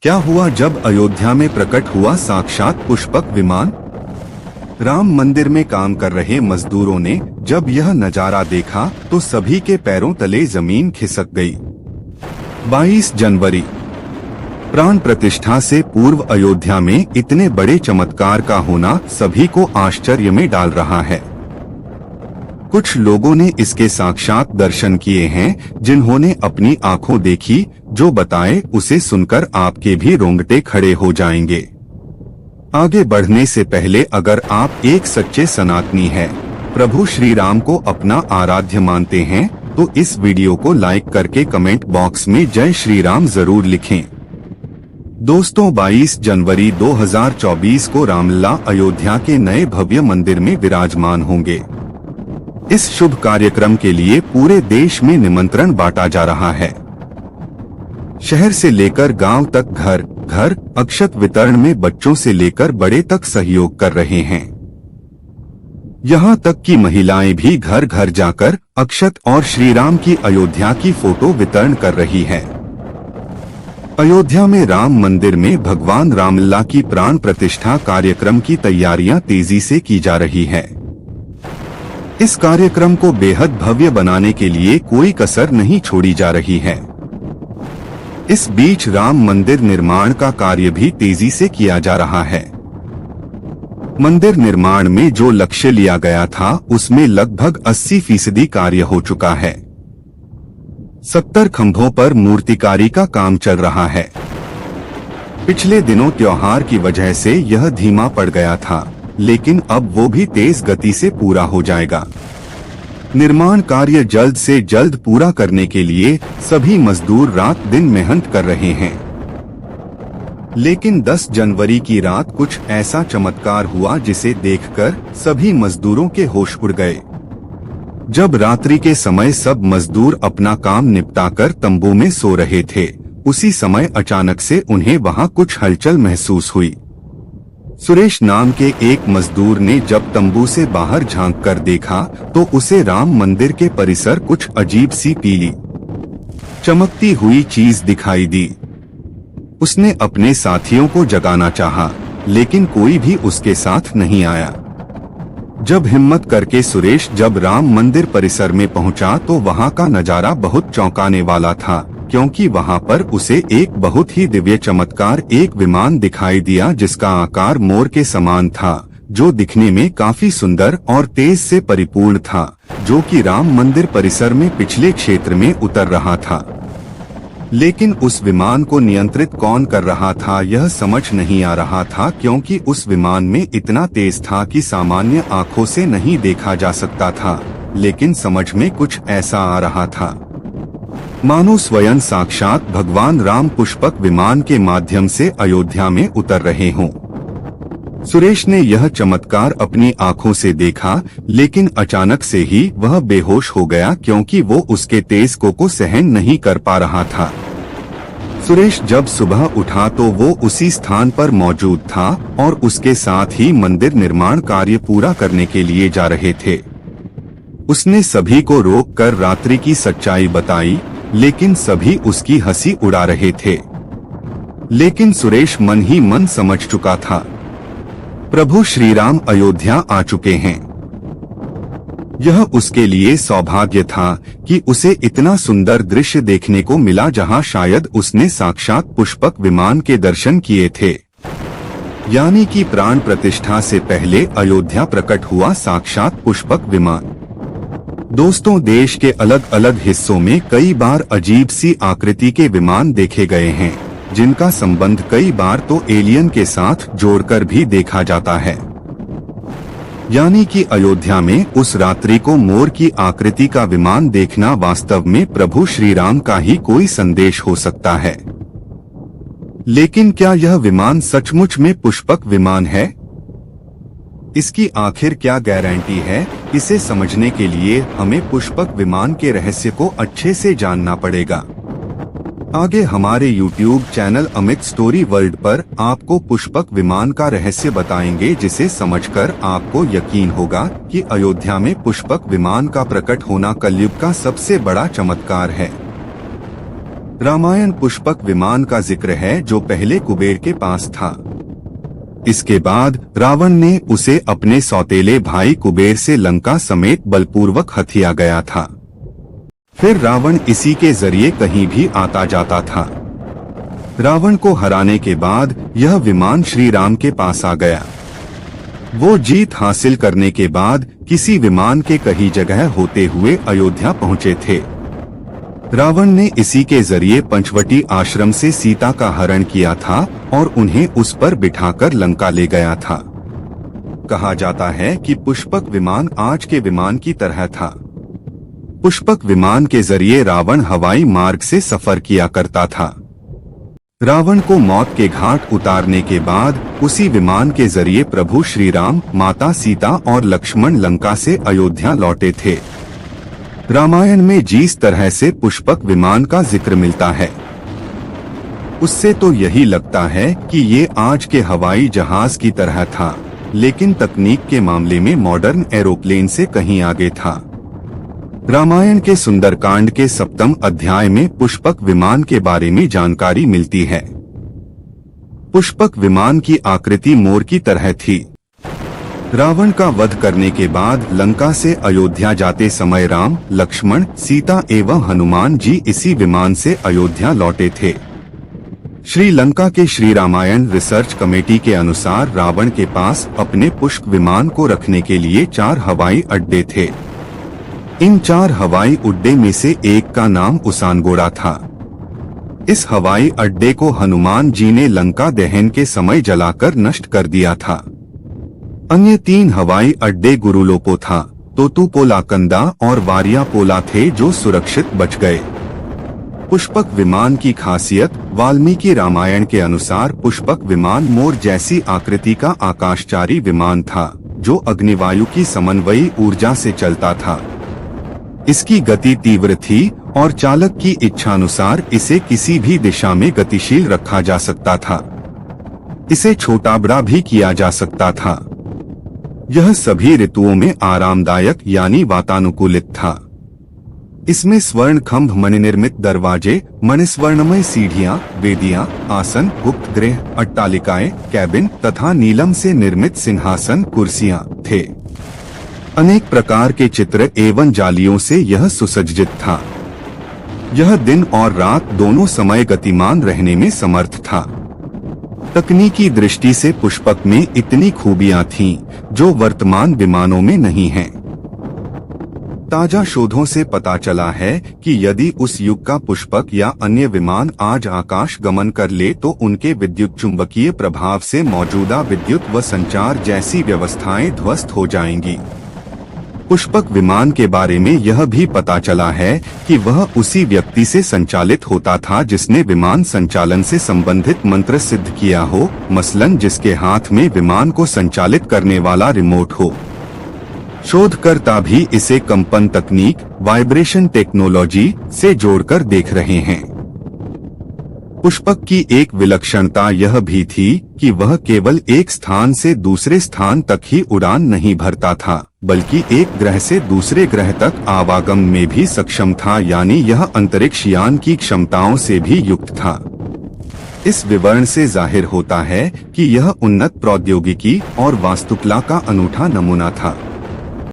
क्या हुआ जब अयोध्या में प्रकट हुआ साक्षात पुष्पक विमान? राम मंदिर में काम कर रहे मजदूरों ने जब यह नजारा देखा तो सभी के पैरों तले जमीन खिसक गई। 22 जनवरी प्राण प्रतिष्ठा से पूर्व अयोध्या में इतने बड़े चमत्कार का होना सभी को आश्चर्य में डाल रहा है। कुछ लोगों ने इसके साक्षात दर्शन किए हैं, जिन्होंने अपनी आंखों देखी। जो बताए उसे सुनकर आपके भी रोंगटे खड़े हो जाएंगे। आगे बढ़ने से पहले अगर आप एक सच्चे सनातनी हैं, प्रभु श्री राम को अपना आराध्य मानते हैं, तो इस वीडियो को लाइक करके कमेंट बॉक्स में जय श्री राम जरूर लिखें। दोस्तों, 22 जनवरी 2024 को रामलला अयोध्या के नए भव्य मंदिर में विराजमान होंगे। इस शुभ कार्यक्रम के लिए पूरे देश में निमंत्रण बांटा जा रहा है। शहर से लेकर गांव तक घर घर अक्षत वितरण में बच्चों से लेकर बड़े तक सहयोग कर रहे हैं। यहां तक कि महिलाएं भी घर घर जाकर अक्षत और श्री राम की अयोध्या की फोटो वितरण कर रही है। अयोध्या में राम मंदिर में भगवान रामलला की प्राण प्रतिष्ठा कार्यक्रम की तैयारियां तेजी से की जा रही है। इस कार्यक्रम को बेहद भव्य बनाने के लिए कोई कसर नहीं छोड़ी जा रही है। इस बीच राम मंदिर निर्माण का कार्य भी तेजी से किया जा रहा है। मंदिर निर्माण में जो लक्ष्य लिया गया था उसमें लगभग 80% कार्य हो चुका है। 70 खंभों पर मूर्तिकारी का काम चल रहा है। पिछले दिनों त्योहार की वजह से यह धीमा पड़ गया था, लेकिन अब वो भी तेज गति से पूरा हो जाएगा। निर्माण कार्य जल्द से जल्द पूरा करने के लिए सभी मजदूर रात दिन मेहनत कर रहे हैं। लेकिन 10 जनवरी की रात कुछ ऐसा चमत्कार हुआ जिसे देखकर सभी मजदूरों के होश उड़ गए। जब रात्रि के समय सब मजदूर अपना काम निपटाकर तंबू में सो रहे थे, उसी समय अचानक से उन्हें वहां कुछ हलचल महसूस हुई। सुरेश नाम के एक मजदूर ने जब तंबू से बाहर झांक कर देखा तो उसे राम मंदिर के परिसर कुछ अजीब सी पीली चमकती हुई चीज दिखाई दी। उसने अपने साथियों को जगाना चाहा, लेकिन कोई भी उसके साथ नहीं आया। जब हिम्मत करके सुरेश जब राम मंदिर परिसर में पहुंचा तो वहां का नजारा बहुत चौंकाने वाला था, क्योंकि वहां पर उसे एक बहुत ही दिव्य चमत्कार एक विमान दिखाई दिया जिसका आकार मोर के समान था, जो दिखने में काफी सुंदर और तेज से परिपूर्ण था, जो कि राम मंदिर परिसर में पिछले क्षेत्र में उतर रहा था। लेकिन उस विमान को नियंत्रित कौन कर रहा था यह समझ नहीं आ रहा था, क्योंकि उस विमान में इतना तेज था कि सामान्य आंखों से नहीं देखा जा सकता था। लेकिन समझ में कुछ ऐसा आ रहा था मानो स्वयं साक्षात भगवान राम पुष्पक विमान के माध्यम से अयोध्या में उतर रहे हों। सुरेश ने यह चमत्कार अपनी आंखों से देखा, लेकिन अचानक से ही वह बेहोश हो गया, क्योंकि वो उसके तेज को सहन नहीं कर पा रहा था। सुरेश जब सुबह उठा तो वो उसी स्थान पर मौजूद था और उसके साथ ही मंदिर निर्माण कार्य पूरा करने के लिए जा रहे थे। उसने सभी को रोककर रात्रि की सच्चाई बताई, लेकिन सभी उसकी हंसी उड़ा रहे थे। लेकिन सुरेश मन ही मन समझ चुका था, प्रभु श्री राम अयोध्या आ चुके हैं। यह उसके लिए सौभाग्य था कि उसे इतना सुंदर दृश्य देखने को मिला, जहां शायद उसने साक्षात पुष्पक विमान के दर्शन किए थे। यानी कि प्राण प्रतिष्ठा से पहले अयोध्या प्रकट हुआ साक्षात पुष्पक विमान। दोस्तों, देश के अलग अलग हिस्सों में कई बार अजीब सी आकृति के विमान देखे गए हैं, जिनका संबंध कई बार तो एलियन के साथ जोड़कर भी देखा जाता है। यानी कि अयोध्या में उस रात्रि को मोर की आकृति का विमान देखना वास्तव में प्रभु श्री राम का ही कोई संदेश हो सकता है। लेकिन क्या यह विमान सचमुच में पुष्पक विमान है? इसकी आखिर क्या गारंटी है? इसे समझने के लिए हमें पुष्पक विमान के रहस्य को अच्छे से जानना पड़ेगा। आगे हमारे YouTube channel Amit story world पर आपको पुष्पक विमान का रहस्य बताएंगे, जिसे समझकर आपको यकीन होगा कि अयोध्या में पुष्पक विमान का प्रकट होना कलयुग का सबसे बड़ा चमत्कार है। रामायण पुष्पक विमान का जिक्र है जो पहले कुबेर के पास था। इसके बाद रावण ने उसे अपने सौतेले भाई कुबेर से लंका समेत बलपूर्वक हथिया गया था। फिर रावण इसी के जरिए कहीं भी आता जाता था। रावण को हराने के बाद यह विमान श्री राम के पास आ गया। वो जीत हासिल करने के बाद किसी विमान के कहीं जगह होते हुए अयोध्या पहुंचे थे। रावण ने इसी के जरिए पंचवटी आश्रम से सीता का हरण किया था और उन्हें उस पर बिठाकर लंका ले गया था। कहा जाता है कि पुष्पक विमान आज के विमान की तरह था। पुष्पक विमान के जरिए रावण हवाई मार्ग से सफर किया करता था। रावण को मौत के घाट उतारने के बाद उसी विमान के जरिए प्रभु श्री राम, माता सीता और लक्ष्मण लंका से अयोध्या लौटे थे। रामायण में जिस तरह से पुष्पक विमान का जिक्र मिलता है उससे तो यही लगता है कि ये आज के हवाई जहाज की तरह था, लेकिन तकनीक के मामले में मॉडर्न एरोप्लेन से कहीं आगे था। रामायण के सुंदरकांड के 7वें अध्याय में पुष्पक विमान के बारे में जानकारी मिलती है। पुष्पक विमान की आकृति मोर की तरह थी। रावण का वध करने के बाद लंका से अयोध्या जाते समय राम, लक्ष्मण, सीता एवं हनुमान जी इसी विमान से अयोध्या लौटे थे। श्रीलंका के श्री रामायण रिसर्च कमेटी के अनुसार रावण के पास अपने पुष्पक विमान को रखने के लिए 4 हवाई अड्डे थे। इन 4 हवाई अड्डे में से एक का उसान उसानगोड़ा था। इस हवाई अड्डे को हनुमान जी ने लंका दहन के समय जलाकर नष्ट कर दिया था। अन्य 3 हवाई अड्डे गुरुलोपोथा, तोतुपोलाकंदा और वारियापोला थे जो सुरक्षित बच गए। पुष्पक विमान की खासियत वाल्मीकि रामायण के अनुसार पुष्पक विमान मोर जैसी आकृति का आकाशचारी विमान था जो अग्निवायु की समन्वयी ऊर्जा से चलता था। इसकी गति तीव्र थी और चालक की इच्छानुसार इसे किसी भी दिशा में गतिशील रखा जा सकता था। इसे छोटा बड़ा भी किया जा सकता था। यह सभी ऋतुओं में आरामदायक यानी वातानुकूलित था। इसमें स्वर्ण खंभ, मणिनिर्मित दरवाजे, मणिस्वर्णमय सीढ़ियां, वेदियां, आसन, गुप्त गृह, अट्टालिकाएं, कैबिन तथा नीलम से निर्मित सिंहासन, कुर्सियां थे। अनेक प्रकार के चित्र एवं जालियों से यह सुसज्जित था। यह दिन और रात दोनों समय गतिमान रहने में समर्थ था। तकनीकी दृष्टि से पुष्पक में इतनी खूबियां थीं जो वर्तमान विमानों में नहीं हैं। ताजा शोधों से पता चला है कि यदि उस युग का पुष्पक या अन्य विमान आज आकाश गमन कर ले तो उनके विद्युत चुंबकीय प्रभाव से मौजूदा विद्युत व संचार जैसी व्यवस्थाएं ध्वस्त हो जाएंगी। पुष्पक विमान के बारे में यह भी पता चला है कि वह उसी व्यक्ति से संचालित होता था जिसने विमान संचालन से संबंधित मंत्र सिद्ध किया हो, मसलन जिसके हाथ में विमान को संचालित करने वाला रिमोट हो। शोधकर्ता भी इसे कंपन तकनीक, वाइब्रेशन टेक्नोलॉजी से जोड़कर देख रहे हैं। पुष्पक की एक विलक्षणता यह भी थी कि वह केवल एक स्थान से दूसरे स्थान तक ही उड़ान नहीं भरता था, बल्कि एक ग्रह से दूसरे ग्रह तक आवागम में भी सक्षम था, यानी यह अंतरिक्ष यान की क्षमताओं से भी युक्त था। इस विवरण से जाहिर होता है कि यह उन्नत प्रौद्योगिकी और वास्तुकला का अनूठा नमूना था।